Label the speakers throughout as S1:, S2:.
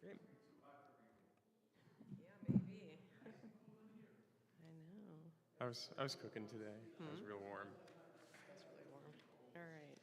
S1: Great.
S2: Yeah, maybe. I know.
S1: I was cooking today. It was real warm.
S2: It's really warm. All right.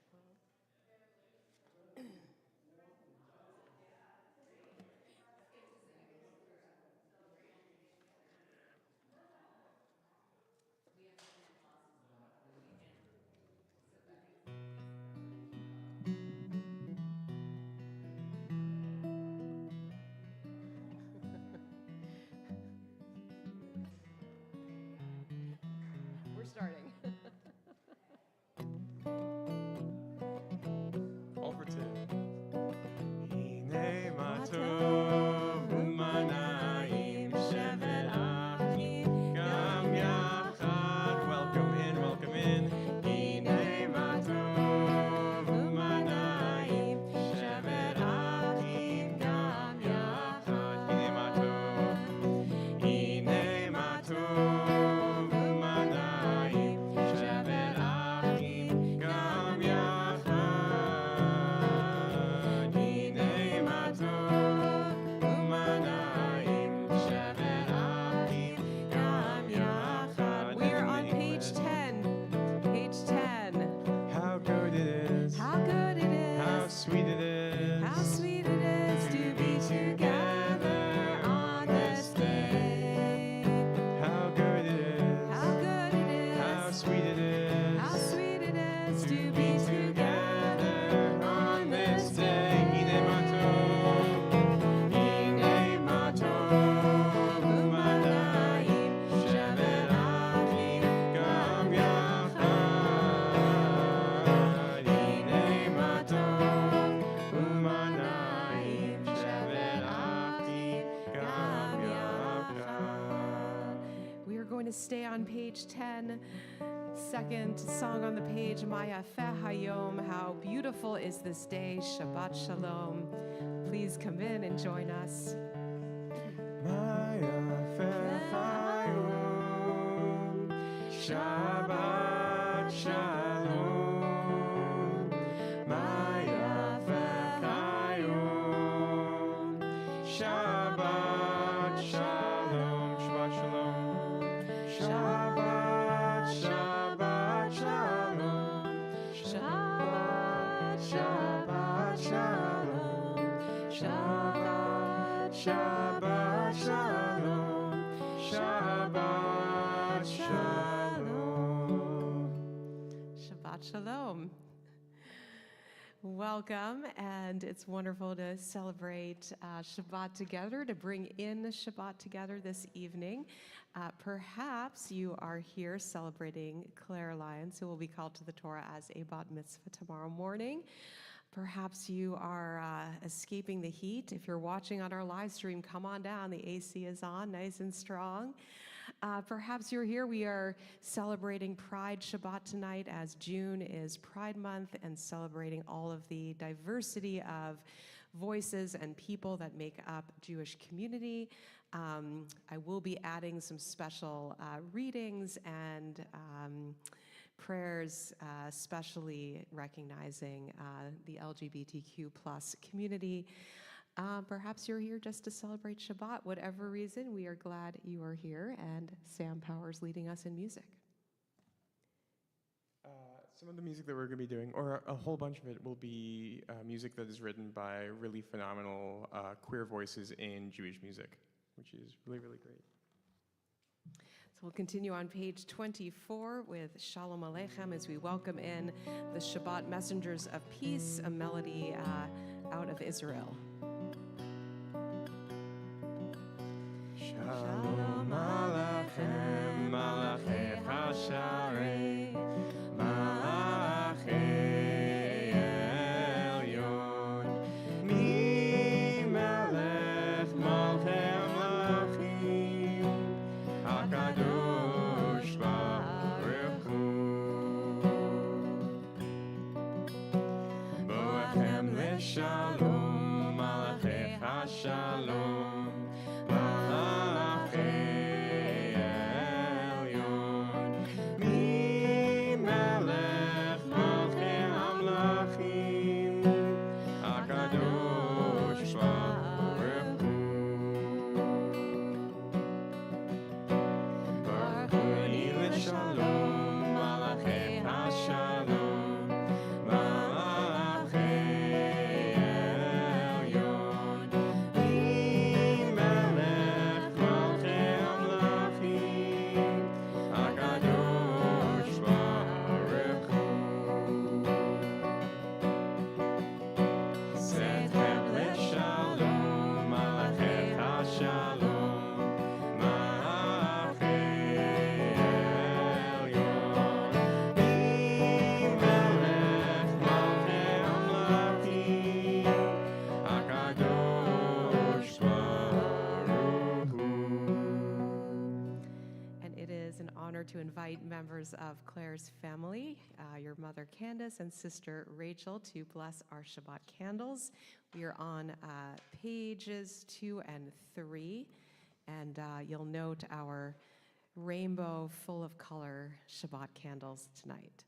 S2: We're starting.
S1: All for two. Hine matov u'manayim shevet achim gam yachad. Welcome in. Hine matov u'manayim shevet achim gam yachad. Hine matov u'manayim shevet achim gam yachad. Hine matov u'manayim shevet achim gam yachad.
S2: We are on page 10. Page 10.
S1: How good it is.
S2: How good it is.
S1: How sweet it is.
S2: How sweet it is to be together on this day.
S1: How good it is.
S2: How good it is.
S1: How sweet it is.
S2: How sweet it is to be together
S1: on this day. Hine matov u'manayim shevet achim gam yachad. Hine matov u'manayim shevet achim gam yachad.
S2: We are going to stay on page 10. Second song on the page, Maya Hayom. How beautiful is this day, Shabbat Shalom. Please come in and join us.
S1: Maya Hayom, Shabbat Shalom. Maya Hayom, Shabbat Shalom. Shabbat Shalom. Shabbat, Shabbat Shalom. Shabbat, Shabbat Shalom. Shabbat, Shabbat Shalom. Shabbat Shalom.
S2: Shabbat Shalom. Welcome, and it's wonderful to celebrate Shabbat together, to bring in Shabbat together this evening. Perhaps you are here celebrating Claire Lyons, who will be called to the Torah as a bat mitzvah tomorrow morning. Perhaps you are escaping the heat. If you're watching on our live stream, come on down. The AC is on, nice and strong. Perhaps you're here. We are celebrating Pride Shabbat tonight, as June is Pride Month, and celebrating all of the diversity of voices and people that make up Jewish community. I will be adding some special readings and prayers, especially recognizing the LGBTQ plus community. Perhaps you're here just to celebrate Shabbat. Whatever reason, we are glad you are here, and Sam Powers leading us in music.
S1: Some of the music that we're going to be doing, or a whole bunch of it, will be music that is written by really phenomenal queer voices in Jewish music, which is really, really great.
S2: So we'll continue on page 24 with Shalom Aleichem as we welcome in the Shabbat Messengers of Peace, a melody out of Israel.
S1: Shalom Aleichem, Malachei Hasharei. לשלום, מלאכי השלום, מלאכי העליון, ממלך מלכי המלכים, הקדוש ברוך הוא. ברכוני לשלום, מלאכי השלום, מלאכי העליון, ממלך מלכי המלכים, הקדוש ברוך הוא. צאתכם לשלום, מלאכי השלום, מלאכי העליון, ממלך מלכי המלכים, הקדוש ברוך הוא.
S2: And it is an honor to invite members of Claire's family, your mother Candace and sister Rachel, to bless our Shabbat candles. We are on pages 2 and 3, and you'll note our rainbow full of color Shabbat candles tonight.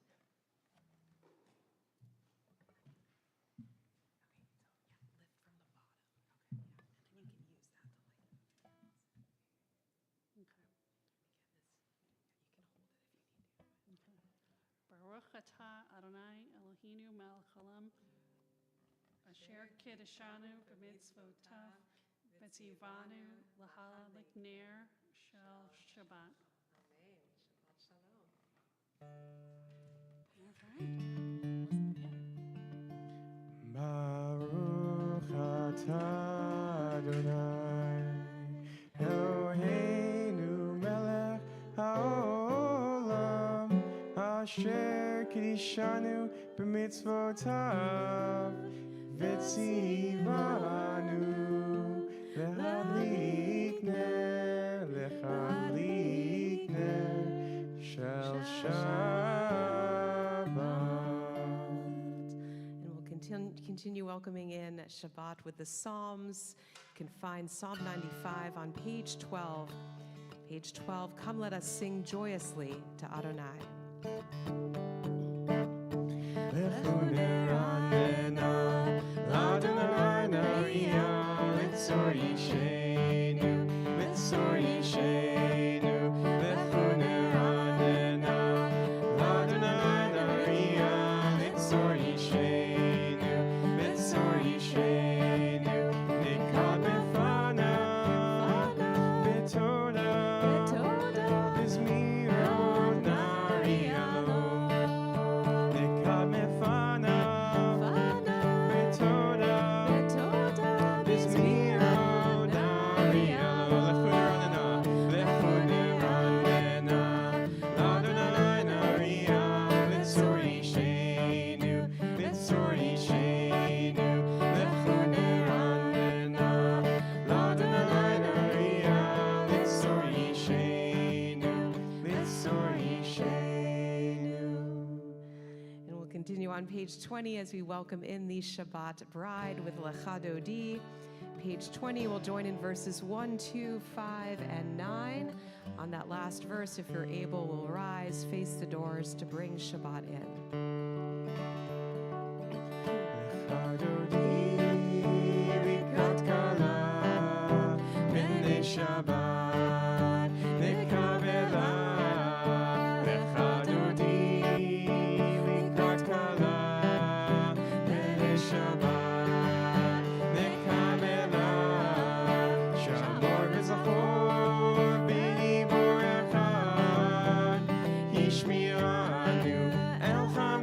S3: Baruch atah Adonai Eloheinu melech haolam, asher kiddushanu b'mitzvotav, v'tzivanu l'halalik ner shel Shabbat.
S1: Baruch atah Adonai Eloheinu melech haolam, asher kiddushanu b'mitzvotav, v'tzivanu l'hadlik ner shel Shabbat.
S2: And we'll continue welcoming in Shabbat with the Psalms. You can find Psalm 95 on page 12. Page 12, come let us sing joyously to Adonai. On page 20, as we welcome in the Shabbat bride with Lecha Dodi. Page 20, we'll join in verses 1, 2, 5, and 9. On that last verse, if you're able, we'll rise, face the doors to bring Shabbat in.
S1: Lecha Dodi, Rikat Kala, B'nei Shabbat, Nekabela. Lecha Dodi, Rikat Kala, B'nei Shabbat, Nekabela. Shamor v'zachor, b'dibur echad, Hishmiranu, El Cham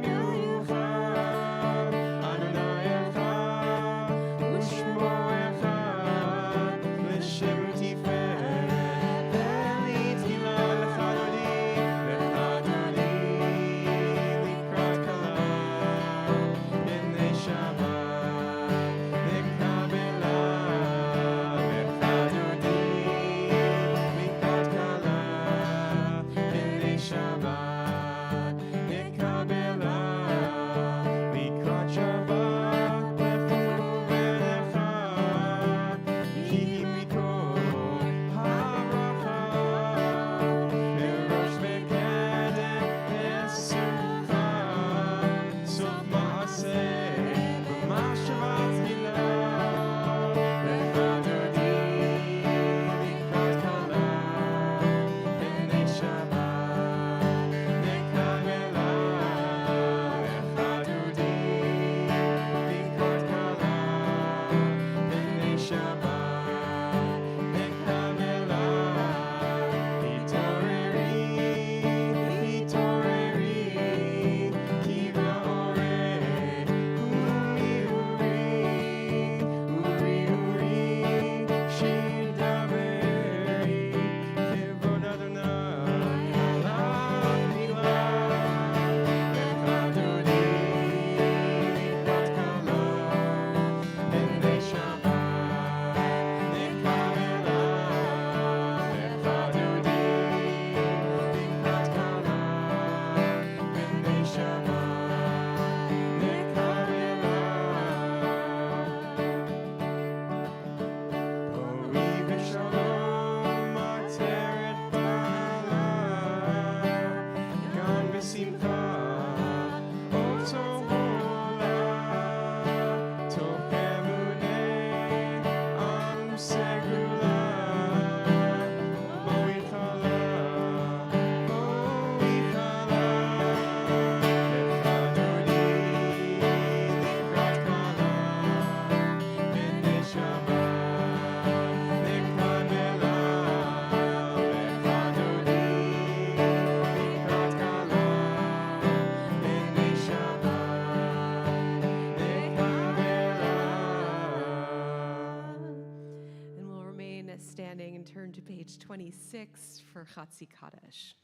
S2: page 26 for Chatzi Kaddish.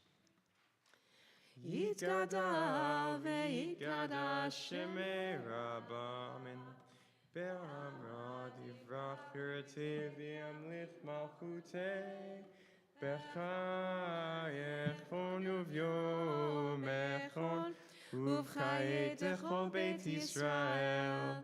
S1: Yitgada ve'yitgada shemei Rabba, amen. Be'amra divrach pirati v'yamlich malchutei, b'chayech chon uv'yomechon, uv'chayei techol beit Yisrael,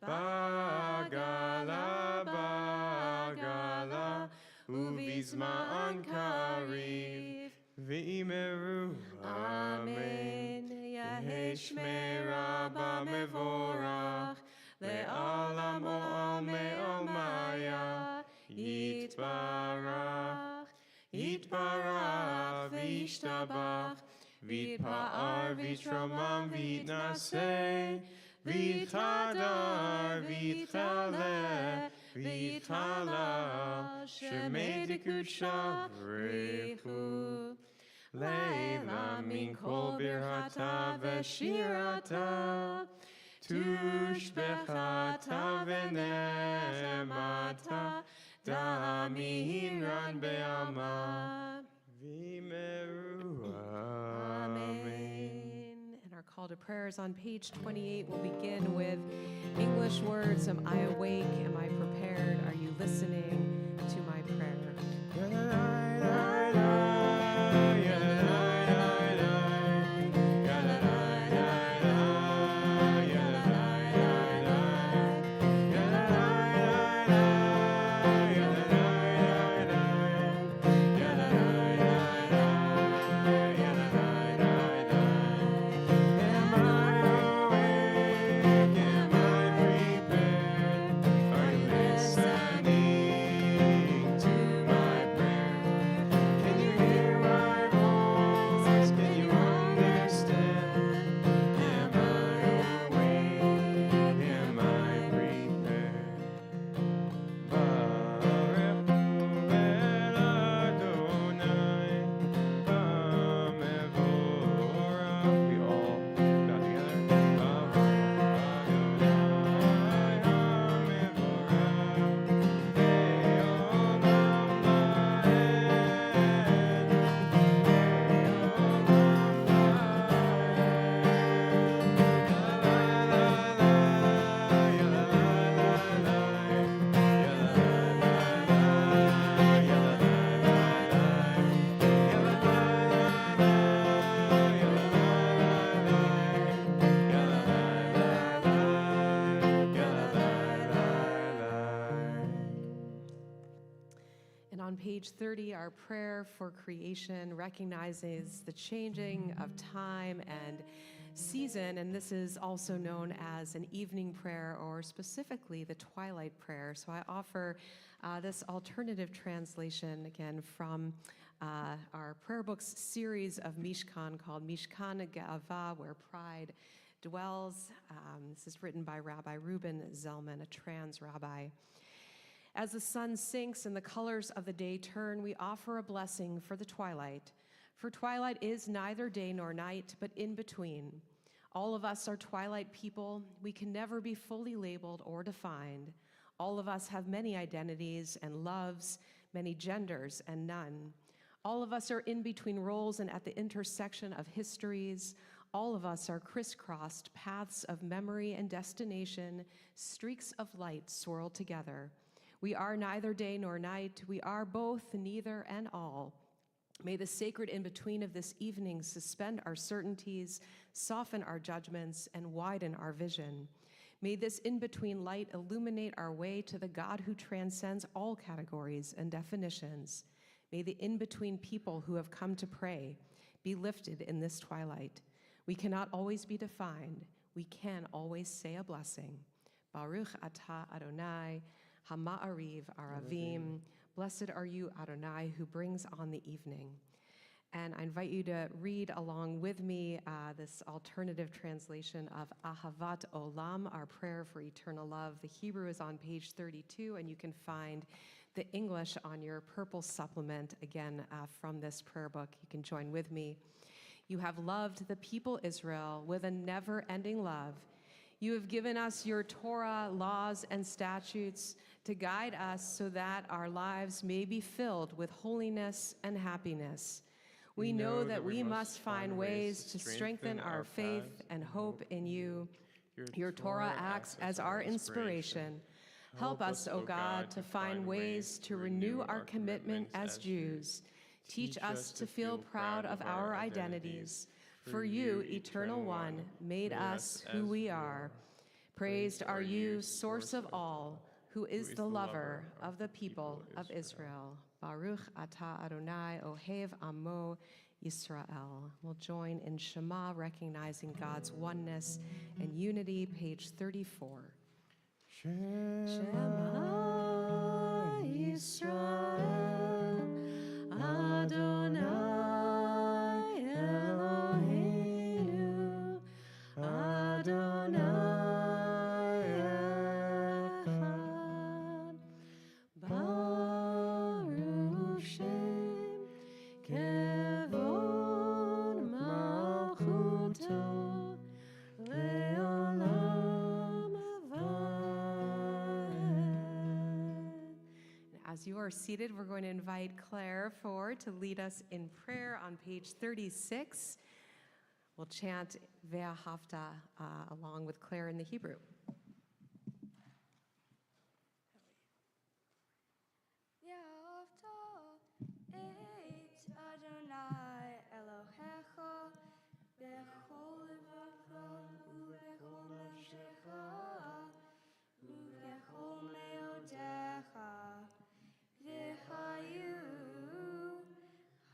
S1: bagala, bagala, uv'izma'an kariv, v'imeru,
S2: Amen. Yehei Shmei Rabba mevorach, le'alam olam me'olmaya, yitbarach, yitbarach, v'yishtabach, v'yitpa'ar, v'yitromam, v'yitnaseh, v'yitchadar, v'yitchaleh, v'yitchalal, shemei dekudshah v'rechu. Leila min kol birhata v'shirata, tushbechata v'nechemata, da'amiran be'alma, v'imeru. Amen. And our call to prayer is on page 28. We'll begin with English words. Am I awake? Am I prepared? Are you listening to my prayer? On page 30, our prayer for creation recognizes the changing of time and season, and this is also known as an evening prayer, or specifically the twilight prayer. So I offer this alternative translation again from our prayer books series of Mishkan called Mishkan Ge'ava, where pride dwells. This is written by Rabbi Reuben Zellman, a trans rabbi. As the sun sinks and the colors of the day turn, we offer a blessing for the twilight. For twilight is neither day nor night, but in between. All of us are twilight people. We can never be fully labeled or defined. All of us have many identities and loves, many genders and none. All of us are in between roles and at the intersection of histories. All of us are crisscrossed paths of memory and destination, streaks of light swirled together. We are neither day nor night. We are both, neither, and all. May the sacred in-between of this evening suspend our certainties, soften our judgments, and widen our vision. May this in-between light illuminate our way to the God who transcends all categories and definitions. May the in-between people who have come to pray be lifted in this twilight. We cannot always be defined. We can always say a blessing. Baruch atah Adonai, Hama'ariv Aravim. Blessed are you, Adonai, who brings on the evening. And I invite you to read along with me this alternative translation of Ahavat Olam, our prayer for eternal love. The Hebrew is on page 32, and you can find the English on your purple supplement, again, from this prayer book. You can join with me. You have loved the people Israel with a never-ending love. You have given us your Torah, laws, and statutes to guide us so that our lives may be filled with holiness and happiness. We know that we must find ways to strengthen our faith and hope in you. Your Torah acts as our inspiration. Help us, O God, to find ways to renew our commitment as Jews. Teach us to feel proud of our identities. For you, Eternal One, made us who we are. Praised are you, source of all, who is the lover of the people of Israel. Baruch atah Adonai ohev amo Yisrael. We'll join in Shema, recognizing God's oneness and unity, page 34. Shema Yisrael, Adonai Eloheinu, Adonai Echad, Baruch Shem Kevod Malchuto Le'olam Avad. As you are seated, we're going to invite Claire forward to lead us in prayer on page 36. We'll chant Ve'ahavta along with Claire in the Hebrew.
S4: Ve'ahavta et Adonai Elohecha bechol levacha ubechol nafshecha ubechol meodecha v'hayu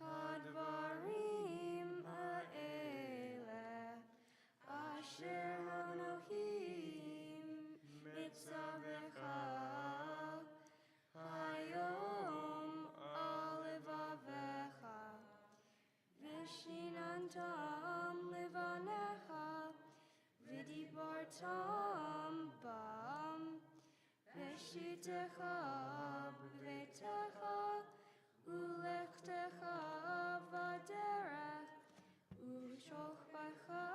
S4: hadvarim ha'ele asher Elohim mitzavecha hayom alevavecha v'shinantam levanecha v'dibartam bam v'shitecha b'veitecha ulechtecha v'derech u'chochbecha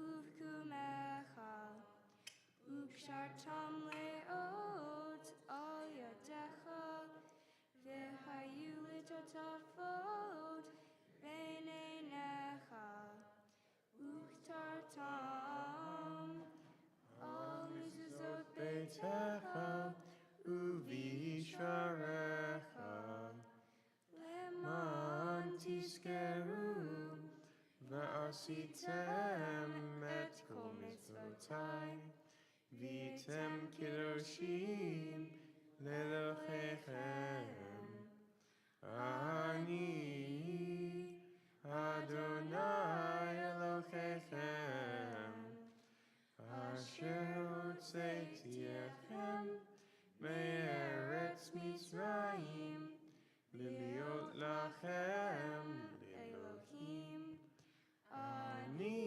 S4: uv'kumecha u'kshartam le'ot al yadecha v'hayu litatafot b'neinecha u'ktartam al mezuzot beitecha
S1: uvisharecha
S4: leman tizkeru
S1: va'asitem et kol mitzvotai v'tem kedoshim le'elokechem ani Adonai Elokechem asher hotzeiti echem me'eretz Mitzrayim liliot lachem Elohim ani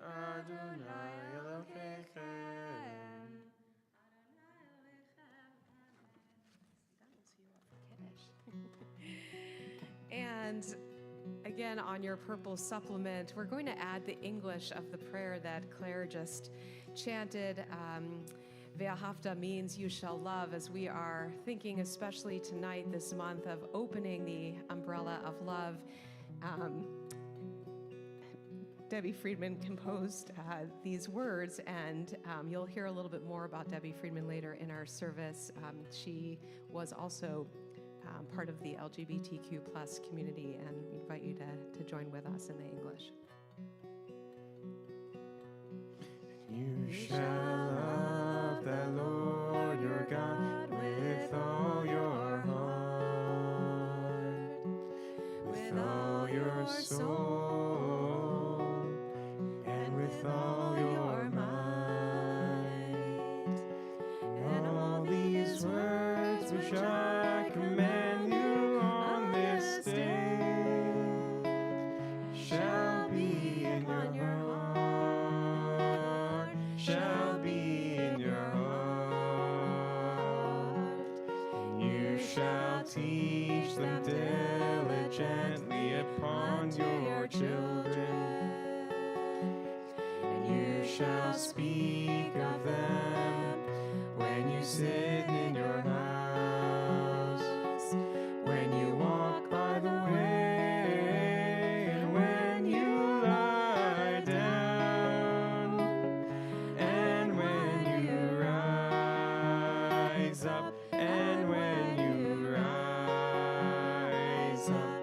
S1: Adonai Elokechem.
S2: And again, on your purple supplement, we're going to add the English of the prayer that Claire just chanted. Ve'ahavta means you shall love, as we are thinking, especially tonight, this month, of opening the umbrella of love. Debbie Friedman composed these words, and you'll hear a little bit more about Debbie Friedman later in our service. She was also part of the LGBTQ plus community, and we invite you to join with us in the English.
S1: You shall love the Lord your God with all your heart, with all your soul, and with all your might. And all these words which I command you on this day shall be in your heart, shall be in your heart. You shall teach them diligently upon your children, and you shall speak of them when you sit in your house, when you walk by the way, and when you lie down, and when you rise up, and when you rise up,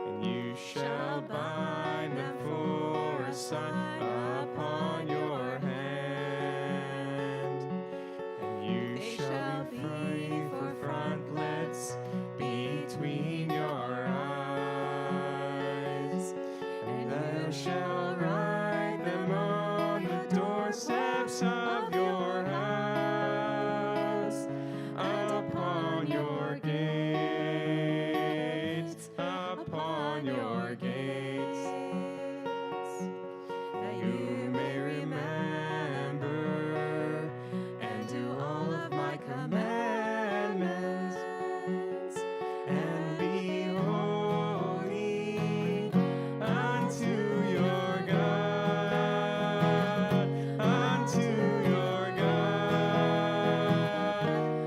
S1: and you shall bind them for a sign upon your hand, and you
S2: They
S1: shall be free for frontlets between your eyes, and thou shalt write them on the doorsteps of your house, and upon your gates, upon your gates, that you may remember and do all of my commandments, and be holy unto your God, unto your God,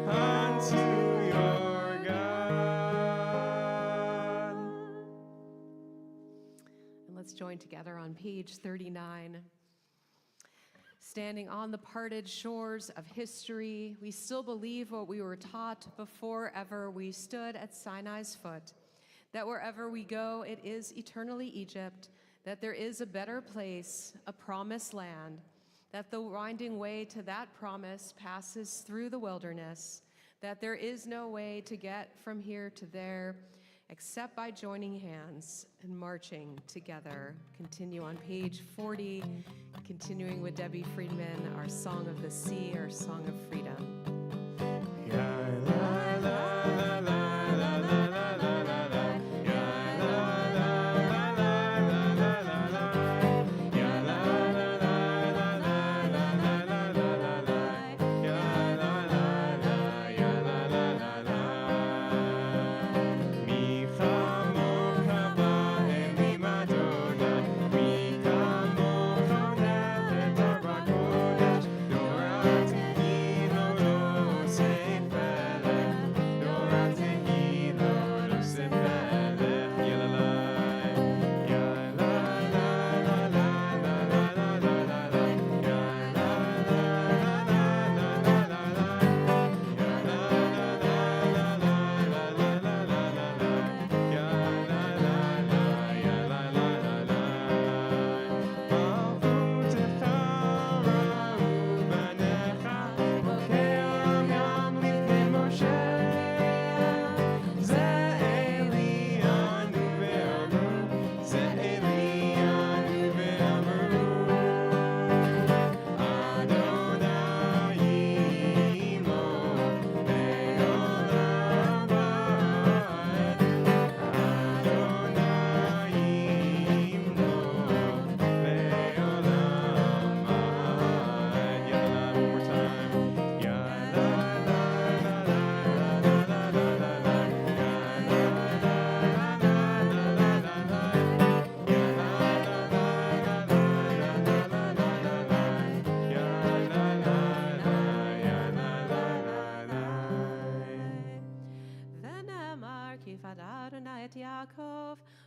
S1: unto your God.
S2: And let's join together on page 39. Standing on the parted shores of history, we still believe what we were taught before ever we stood at Sinai's foot, that wherever we go, it is eternally Egypt, that there is a better place, a promised land, that the winding way to that promise passes through the wilderness, that there is no way to get from here to there except by joining hands and marching together. Continue on page 40, continuing with Debbie Friedman, our Song of the Sea, our Song of Freedom.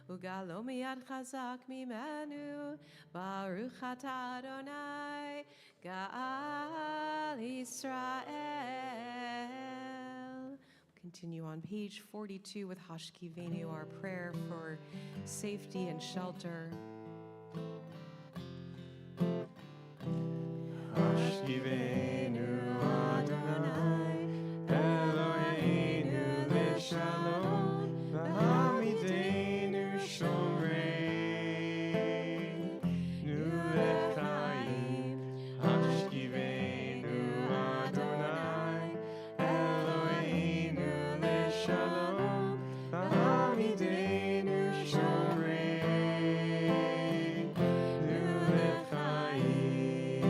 S2: Ugalo miyad chazak mimenu, Baruch atah Adonai, Ga'al Yisrael. Continue on page 42 with Hashkivenu, our prayer for safety and shelter.
S1: Hashkivenu Adonai, Eloheinu Lishalom, V'hamidenu Shomrei, Nu Lechaim. Hashkivenu Adonai, Eloheinu Lishalom, V'hamidenu Shomrei, Nu Lechaim.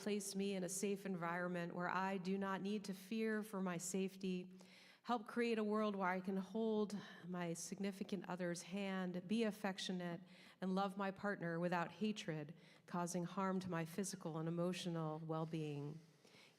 S2: place me in a safe environment where I do not need to fear for my safety. Help create a world where I can hold my significant other's hand, be affectionate, and love my partner without hatred, causing harm to my physical and emotional well-being.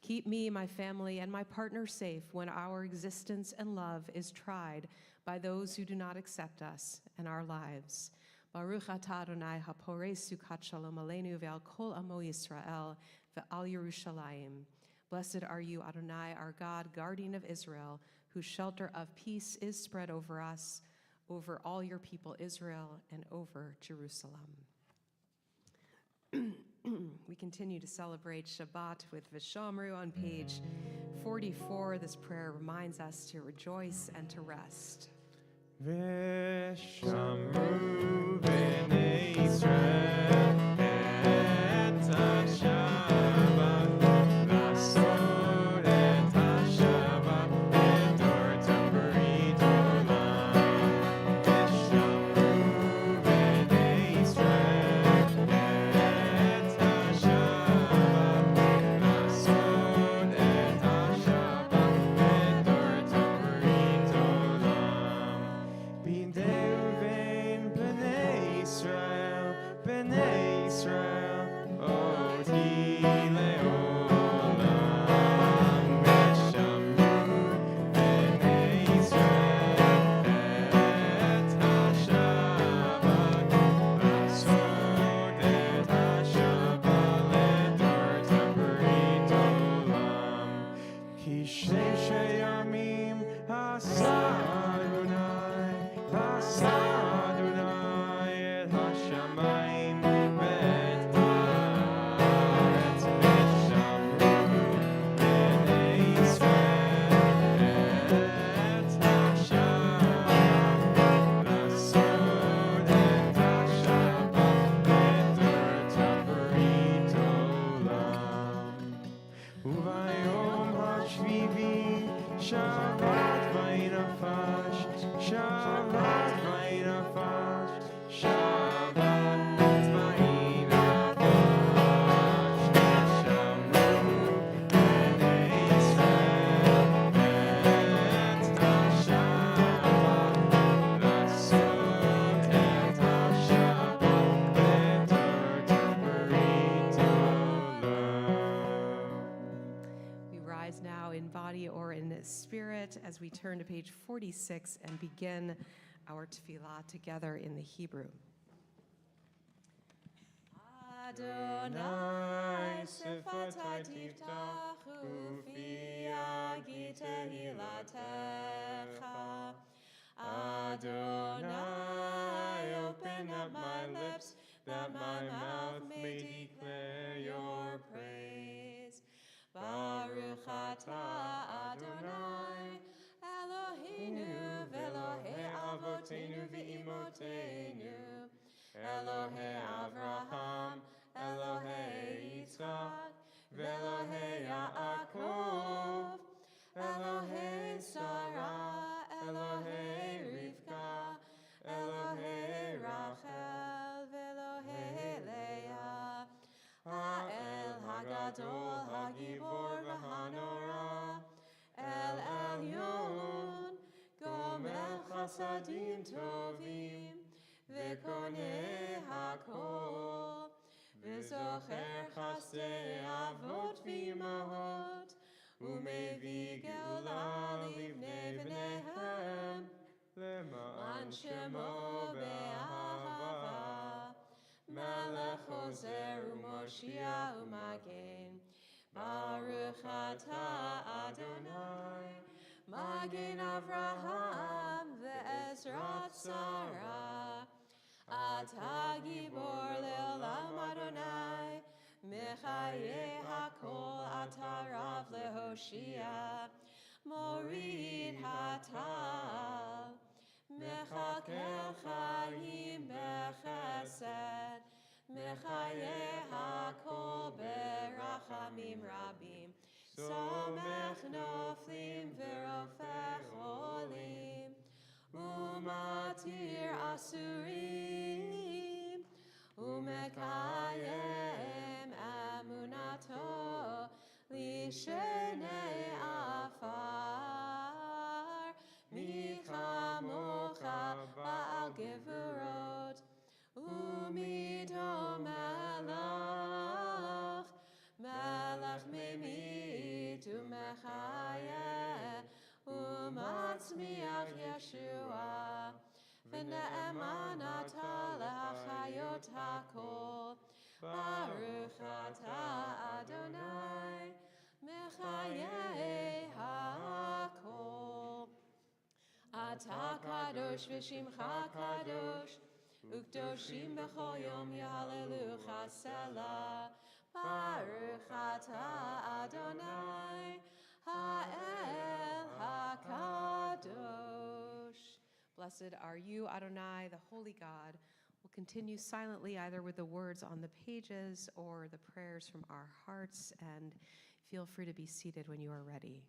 S2: Keep me, my family, and my partner safe when our existence and love is tried by those who do not accept us and our lives. Baruch atah Adonai haporei sukat shalom aleinu ve'al kol amo Yisrael ve'al Yerushalayim. Blessed are you, Adonai, our God, guardian of Israel, whose shelter of peace is spread over us, over all your people Israel, and over Jerusalem. We continue to celebrate Shabbat with Vishamru on page 44. This prayer reminds us to rejoice and to rest.
S1: Vishamru b'nei Yisrael et HaShabbat Lasot et HaShabbat Edor Tamburit Olam Vishamru b'nei Yisrael et HaShabbat Lasot et HaShabbat Edor Tamburit Olam B'nei uvein b'nei Yisrael, oti le'olam. Vishamru b'nei Yisrael et HaShabbat, lasot et HaShabbat ledor tamburit olam. Ki sheshe yamim asa Adonai et hashamayim v'et haaretz. Vishamru b'nei Yisrael et HaShabbat, lasot et HaShabbat ledor tamburit olam. Uvayom hashvivi Shabbat vaynafash, Shabbat vaynafash, Shabbat vaynafash. Vishamru b'nei Yisrael et HaShabbat, lasot et HaShabbat ledor tamburit olam.
S2: We rise now in body or in spirit as we turn to page 46 and begin our tefillah together in the Hebrew.
S4: Adonai sefatai tiftachu fi yagi tehilatecha. Adonai, open up my lips, that my mouth may declare your praise. Baruch atah Adonai, Eloheinu v'Elohei avoteinu v'imotenu, Elohei Avraham, Elohei Yitzchak, v'Elohei Yaakov, Elohei Sarah, Elohei Rivka, Elohei Rachel, v'Elohei Leah, Ha'el Hagadol, Hagibor v'Hanora, El Elyon, Gomel Chasadim Tovim, V'Koneh Hakol, V'Zocher Chasdei Avot v'Imahot, U'Mevi Geula Livnei Bneihem, Le'ma'an Shemo be'ahava, Melech Ozer u'Moshiach u'Magen. Baruch atah Adonai, Magen Avraham ve'ezrat Sarah. Atah gibor le'olam Adonai, Mechayeh hakol atah rav lehoshia. Morid hatal, Mechakel chayim bechesed, Mechayeh hakol berachamim rabim, Somech noflim verofech olim, Umatir asurim, Umekayem amunato mechayeh umatzmiach Yeshua v'ne'emanata le'achayot hakol Baruch atah Adonai mechayeh hakol Atah kadosh v'shimcha kadosh Ukdoshim b'chol yom yahalelucha selah Baruch atah Adonai ha'el hakadosh. Blessed are you, Adonai, the holy God. We'll continue silently either with the words on the pages or the prayers from our hearts, and feel free to be seated when you are ready.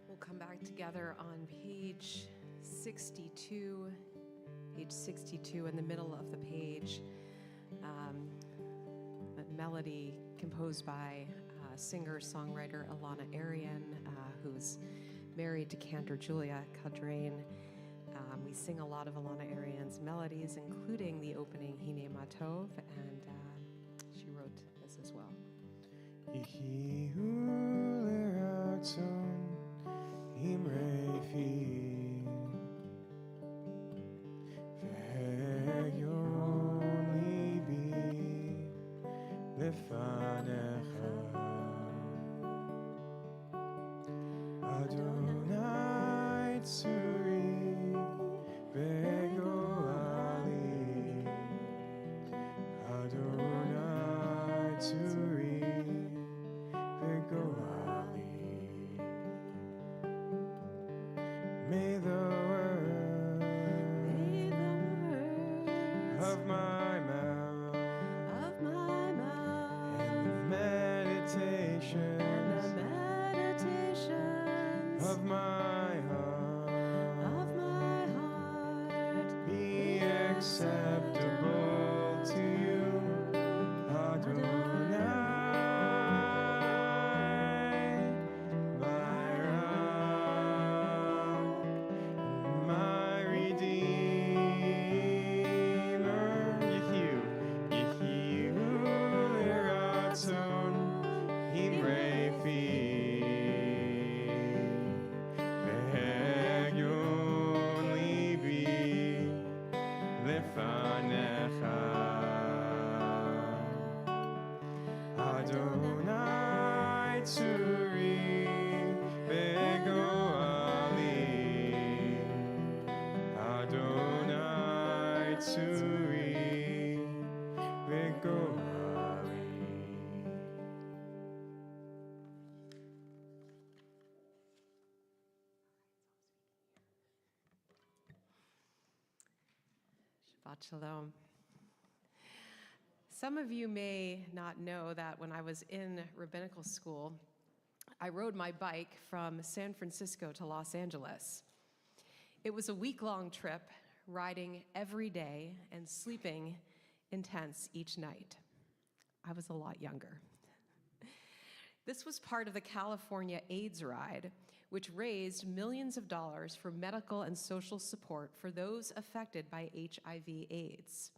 S4: We'll come back together on page 62, in the middle of the page. A melody composed by singer-songwriter Alana Arian, who's married to cantor Julia Cadrain. We sing a lot of Alana Arian's melodies, including the opening Hine Matov, and she wrote this as well.
S1: Adonai Tzuri Begoali Adonai Tzuri Begoali May the words of my mouth and the meditations of my heart be acceptable to you, Adonai, my rock, my redeemer. Yehiu l'ratzon himrei fi. Adonai Tzuri Begoali Adonai Tzuri Begoali.
S2: Shabbat Shalom. Some of you may not know that when I was in rabbinical school, I rode my bike from San Francisco to Los Angeles. It was a week-long trip, riding every day and sleeping in tents each night. I was a lot younger. This was part of the California AIDS ride, which raised millions of dollars for medical and social support for those affected by HIV/AIDS.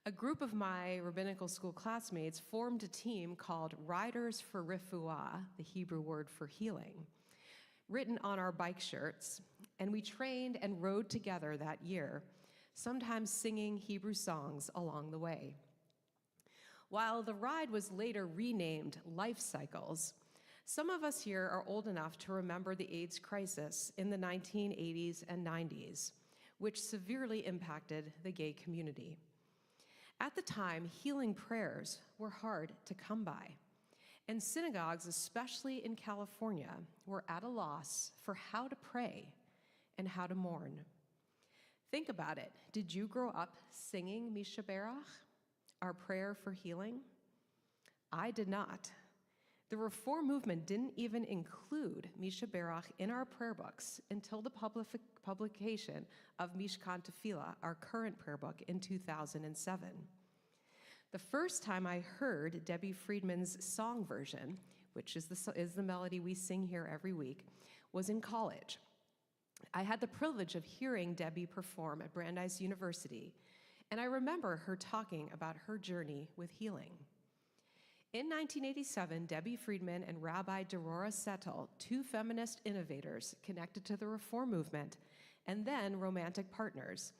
S2: A group of my rabbinical school classmates formed a team called Riders for Refuah, the Hebrew word for healing, written on our bike shirts, and we trained and rode together that year sometimes singing Hebrew songs along the way. While the ride was later renamed Life Cycles, some of us here are old enough to remember the AIDS crisis in the 1980s and 90s, which severely impacted the gay community. At the time, healing prayers were hard to come by, and synagogues, especially in California, were at a loss for how to pray and how to mourn. Think about it. Did you grow up singing Misha Berach, our prayer for healing? I did not. The Reform movement didn't even include Misha Berach in our prayer books until the publication of Mishkan Tefillah, our current prayer book, in 2007. The first time I heard Debbie Friedman's song version, which is the melody we sing here every week, was in college. I had the privilege of hearing Debbie perform at Brandeis University, and I remember her talking about her journey with healing. In 1987, Debbie Friedman and Rabbi Derora Settle, two feminist innovators connected to the Reform movement and then romantic partners,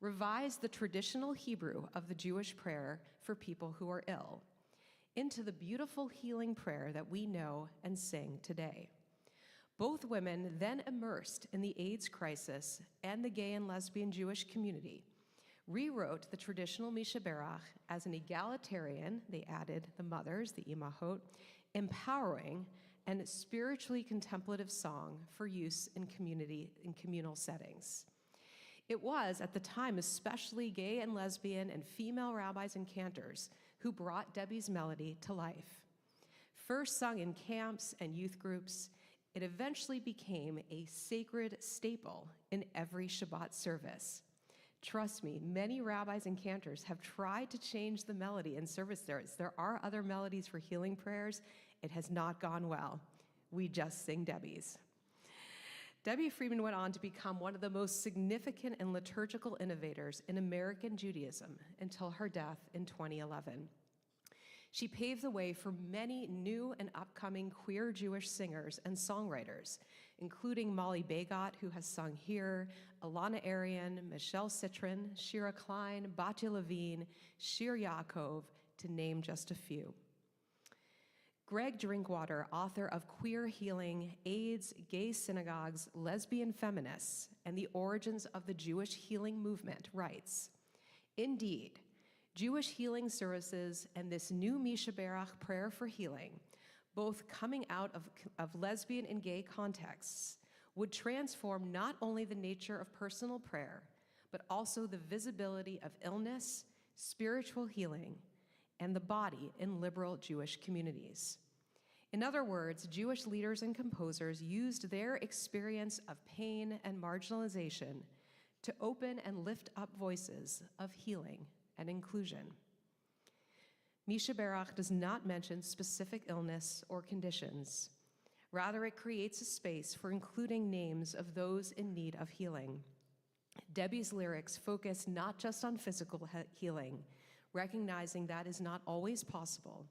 S2: revised the traditional Hebrew of the Jewish prayer for people who are ill into the beautiful healing prayer that we know and sing today. Both women then immersed in the AIDS crisis and the gay and lesbian Jewish community, rewrote the traditional Misha Berach as an egalitarian, they added the mothers, the imahot, empowering and spiritually contemplative song for use in communal settings. It was, at the time, especially gay and lesbian and female rabbis and cantors who brought Debbie's melody to life. First sung in camps and youth groups, it eventually became a sacred staple in every Shabbat service. Trust me, many rabbis and cantors have tried to change the melody in service there. There are other melodies for healing prayers. It has not gone well. We just sing Debbie's. Debbie Friedman went on to become one of the most significant and liturgical innovators in American Judaism until her death in 2011. She paved the way for many new and upcoming queer Jewish singers and songwriters, including Molly Bagot, who has sung here, Alana Arian, Michelle Citron, Shira Klein, Batya Levine, Shir Yaakov, to name just a few. Greg Drinkwater, author of Queer Healing, AIDS, Gay Synagogues, Lesbian Feminists, and the Origins of the Jewish Healing Movement, writes, "Indeed, Jewish healing services and this new Misha Berach prayer for healing, both coming out of lesbian and gay contexts, would transform not only the nature of personal prayer, but also the visibility of illness, spiritual healing, and the body in liberal Jewish communities." In other words, Jewish leaders and composers used their experience of pain and marginalization to open and lift up voices of healing and inclusion. Misha Berach does not mention specific illness or conditions. Rather, it creates a space for including names of those in need of healing. Debbie's lyrics focus not just on physical healing, recognizing that is not always possible,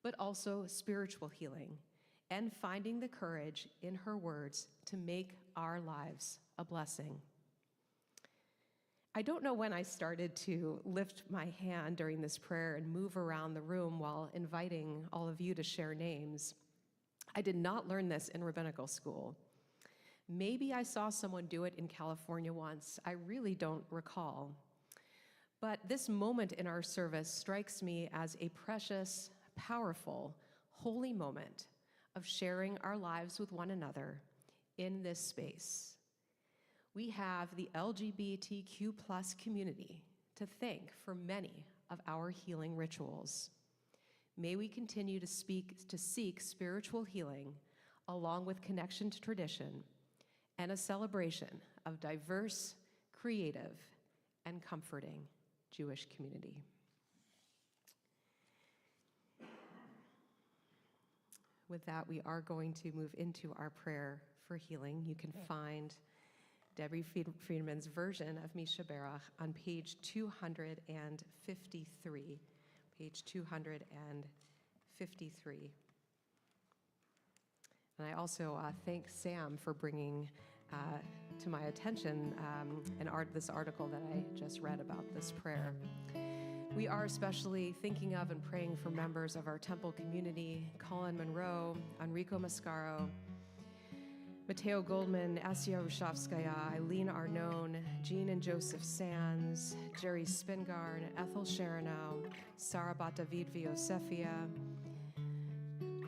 S2: but also spiritual healing, and finding the courage in her words to make our lives a blessing. I don't know when I started to lift my hand during this prayer and move around the room while inviting all of you to share names. I did not learn this in rabbinical school. Maybe I saw someone do it in California once. I really don't recall. But this moment in our service strikes me as a precious, powerful, holy moment of sharing our lives with one another in this space. We have the LGBTQ+ community to thank for many of our healing rituals. May we continue to seek spiritual healing along with connection to tradition and a celebration of diverse, creative, and comforting Jewish community. With that, we are going to move into our prayer for healing. You can find Debbie Friedman's version of Misha Berach on page 253. Page 253. And I also thank Sam for bringing
S4: to my attention this article that I just read about this prayer. We are especially thinking of and praying for members of our Temple community: Colin Monroe, Enrico Mascaro, Mateo Goldman, Asia Rushavskaya, Eileen Arnone, Jean and Joseph Sands, Jerry Spingard, Ethel Sharanow, Sarah Batavid Viosefia,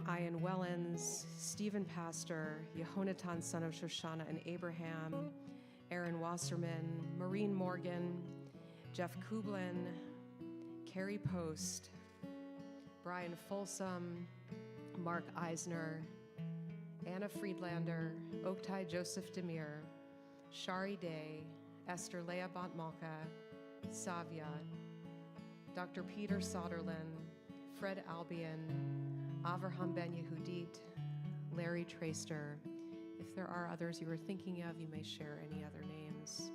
S4: Ian Wellens, Stephen Pastor, Yehonatan, son of Shoshana and Abraham, Aaron Wasserman, Maureen Morgan, Jeff Kublin, Carrie Post, Brian Folsom, Mark Eisner, Anna Friedlander, Oktay Joseph Demir, Shari Day, Esther Leah Bontmalka, Savia, Dr. Peter Soderlin, Fred Albion, Avraham Ben Yehudit, Larry Traster. If there are others you are thinking of, you may share any other names.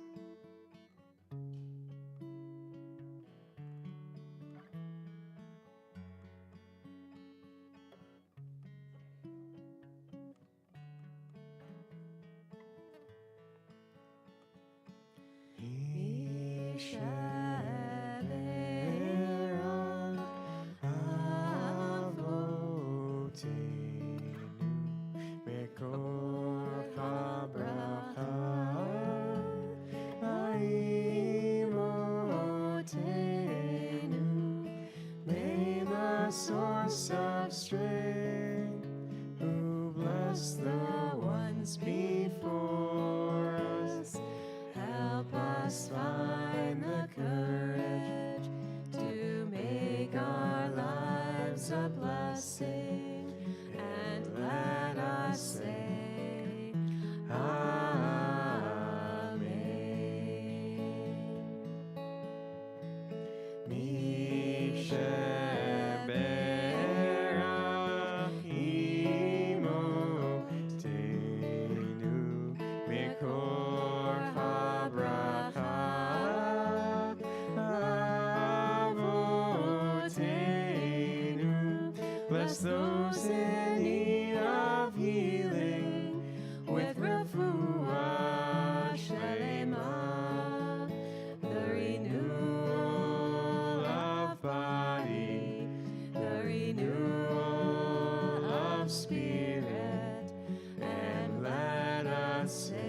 S1: Source of strength, who bless the ones before us, help us find the courage to make our lives a blessing, and let us say, Amen. Bless those in need of healing with refuah shlema, the renewal of body, the renewal of spirit, and let us say,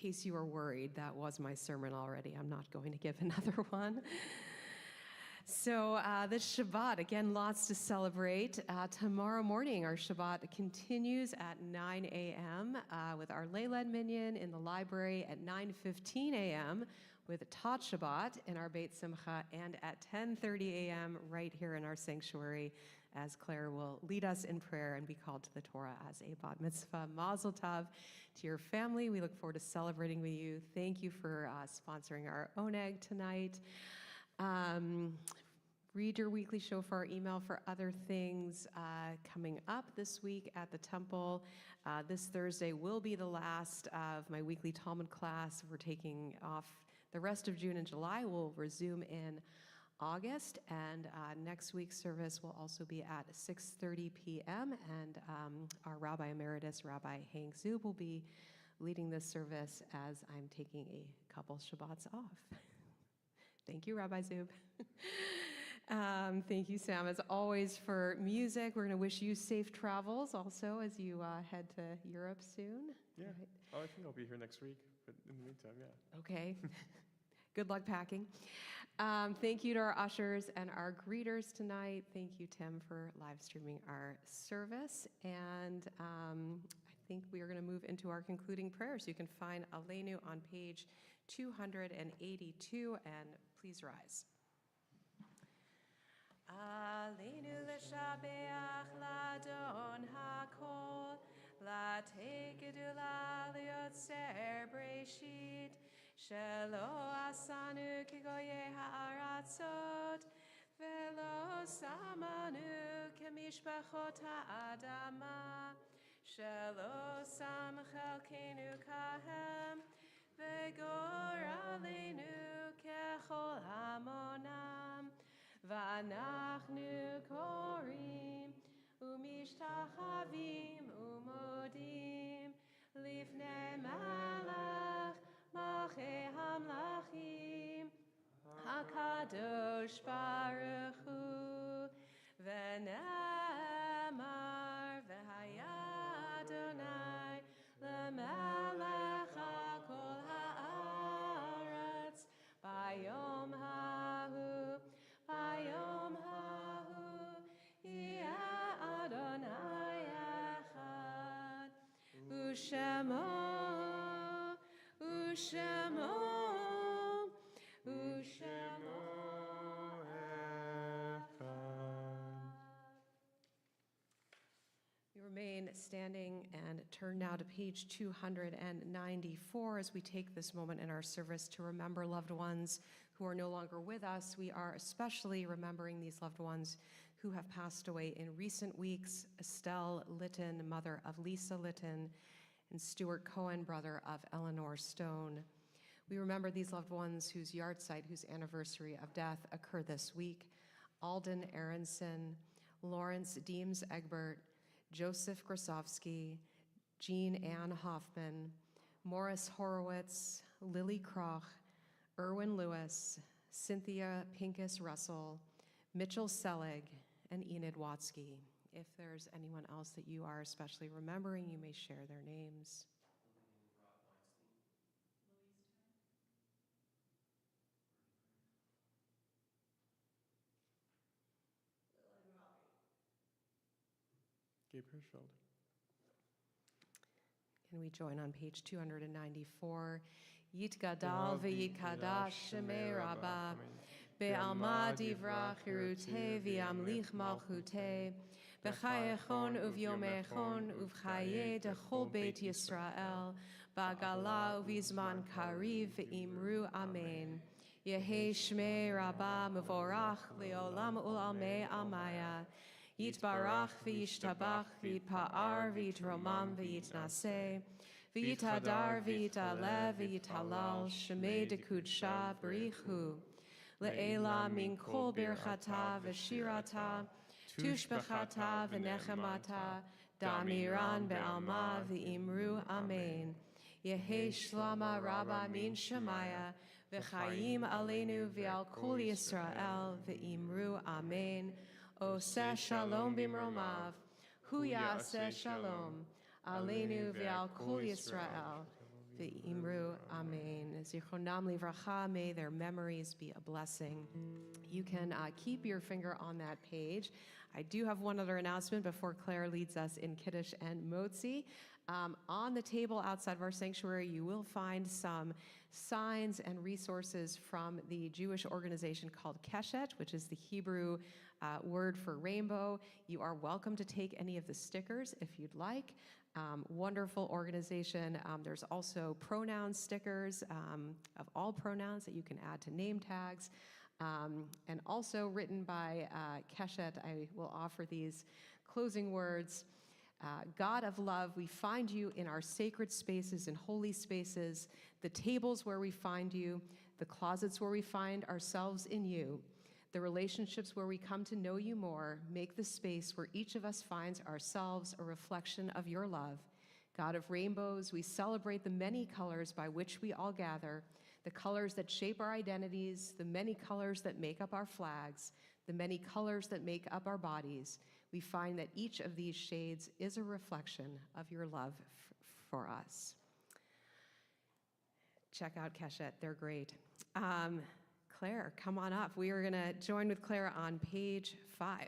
S4: In case you were worried, that was my sermon already. I'm not going to give another one. So this Shabbat, again, lots to celebrate. Tomorrow morning, our Shabbat continues at 9 a.m. With our lay-led minyan in the library at 9:15 a.m. with a Tot Shabbat in our Beit Simcha, and at 10:30 a.m. right here in our sanctuary, as Claire will lead us in prayer and be called to the Torah as a bat mitzvah. Mazel tov to your family. We look forward to celebrating with you. Thank you for sponsoring our oneg tonight. Read your weekly shofar email for other things coming up this week at the temple. This Thursday will be the last of my weekly Talmud class. We're taking off the rest of June and July. We'll resume in August, and next week's service will also be at 6:30 p.m. And our Rabbi Emeritus, Rabbi Hank Zub, will be leading this service as I'm taking a couple Shabbats off. Thank you, Rabbi Zub. Thank you, Sam, as always, for music. We're going to wish you safe travels also as you head to Europe soon.
S1: Yeah.
S4: Right.
S1: Oh, I think I'll be here next week, but in the meantime, yeah.
S4: Okay. Good luck packing. Thank you to our ushers and our greeters tonight. Thank you, Tim, for live streaming our service. And I think we are going to move into our concluding prayers. You can find Aleinu on page 282, and please rise. Aleinu l'shabeach l'adon hakol, l'tekidula liotzer breshit, shelo asanu kigoye ha'aratzot, velo samanu kemishpachot ha'adama, shelo sam chelkenu kahem,
S2: וגור עלינו ככל המונם, ואנחנו קוראים ומשתחווים ומודים לפני מלך מלכי המלכים, הקדוש ברוך הוא, ונאמר והיה אדוני למלך על כל הארץ ביום ההוא, ביום ההוא יהיה אדוני אחד, ושמו We remain standing and turn now to page 294 as we take this moment in our service to remember loved ones who are no longer with us. We are especially remembering these loved ones who have passed away in recent weeks: Estelle Litton, mother of Lisa Litton, and Stuart Cohen, brother of Eleanor Stone. We remember these loved ones whose yahrzeit, whose anniversary of death occurred this week: Alden Aronson, Lawrence Deems Egbert, Joseph Grosowski, Jean Ann Hoffman, Morris Horowitz, Lily Kroch, Erwin Lewis, Cynthia Pincus Russell, Mitchell Selig, and Enid Watsky. If there's anyone else that you are especially remembering, you may share their names.
S1: Gabe Hirschfeld.
S2: Can we join on page 294? Yitgadal v'yitkadash shemei Rabbah, be'alma divrach hirutei v'yamlich malchutei, b'chayechon uv'yomechon uv'chaye dechol beit Yisrael, ba'gala uv'izman kariv v'imru amen. Yehi shmei Rabbah mevorach le'olam ul'almei almaya. Yitbarach v'yishtabach v'yitpa'ar v'yitromam v'yitnaseh v'yitadar v'yitalev v'yitalal shemei dekudsha b'richu le'ela min kol birchata v'shirata tushbechata v'nechemata damiran be'alma v'imru amen. Yehi shlama Rabba min shemaya v'chayim aleinu v'al kol Yisrael v'imru amen. Oseh shalom bimromav, hu yaseh shalom, aleinu v'al kol Yisrael, v'imru amen. Zichronam livracha, may their memories be a blessing. You can keep your finger on that page. I do have one other announcement before Claire leads us in Kiddush and Motzi. On the table outside of our sanctuary, you will find some signs and resources from the Jewish organization called Keshet, which is the Hebrew word for rainbow. You are welcome to take any of the stickers if you'd like. Wonderful organization. There's also pronoun stickers of all pronouns that you can add to name tags. And also written by Keshet, I will offer these closing words. God of love, we find you in our sacred spaces and holy spaces, the tables where we find you, the closets where we find ourselves in you, the relationships where we come to know you more. Make the space where each of us finds ourselves a reflection of your love. God of rainbows, we celebrate the many colors by which we all gather, the colors that shape our identities, the many colors that make up our flags, the many colors that make up our bodies. We find that each of these shades is a reflection of your love for us. Check out Keshet, they're great. Claire, come on up. We are gonna join with Claire on page 5.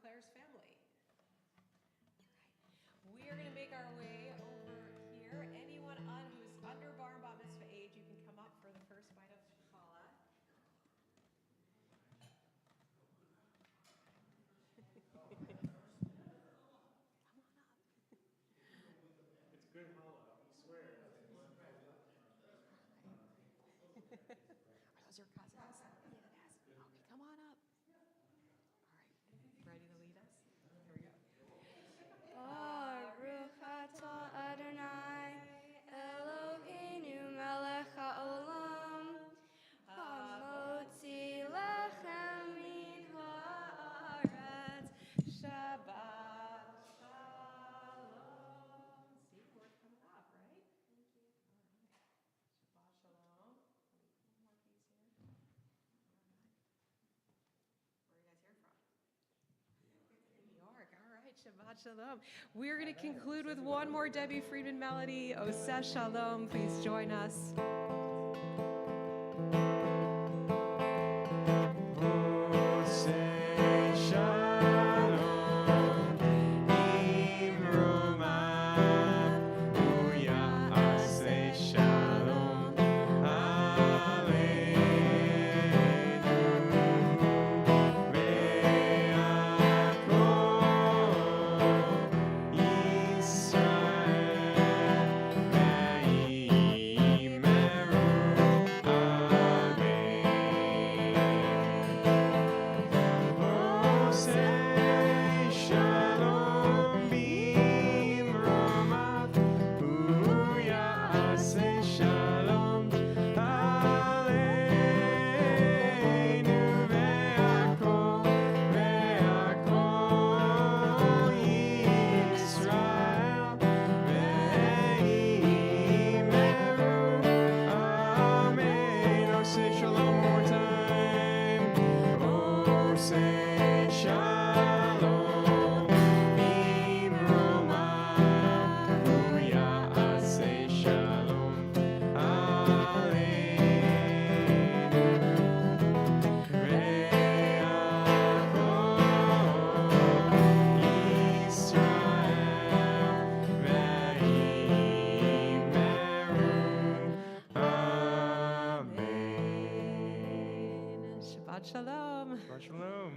S2: Claire's family. We are going to make our way over here. Anyone who's under bar and bat mitzvah age, you can come up for the first bite of challah.
S1: It's good challah, we swear.
S2: Are those your cousins? Yes. Okay, come on up. All right. Ready to lead us? Here we go.
S5: Baruch atah Adonai Eloheinu melech haolam hamotzi lechem min haaretz.
S2: Shabbat shalom. See, we're coming up, right? Thank you. Shabbat shalom. One more piece here. Where are you guys here from? New York. All right, Shabbat shalom. We're going to conclude with one more Debbie Friedman melody. Oseh Shalom. Please join us.
S1: Oseh shalom, imromav, u'ya'aseh shalom, aleinu, ve'akol Yisrael, ve'imeru, Oseh shalom bimromav, u'ya'aseh shalom aleinu, ve'akol Yisrael, ve'imeru, amen. Oseh shalom one more time. Oseh shalom bimromav, u'ya'aseh shalom aleinu, ve'akol Yisrael, ve'imeru, amen.
S2: Shabbat shalom.
S1: Shabbat shalom.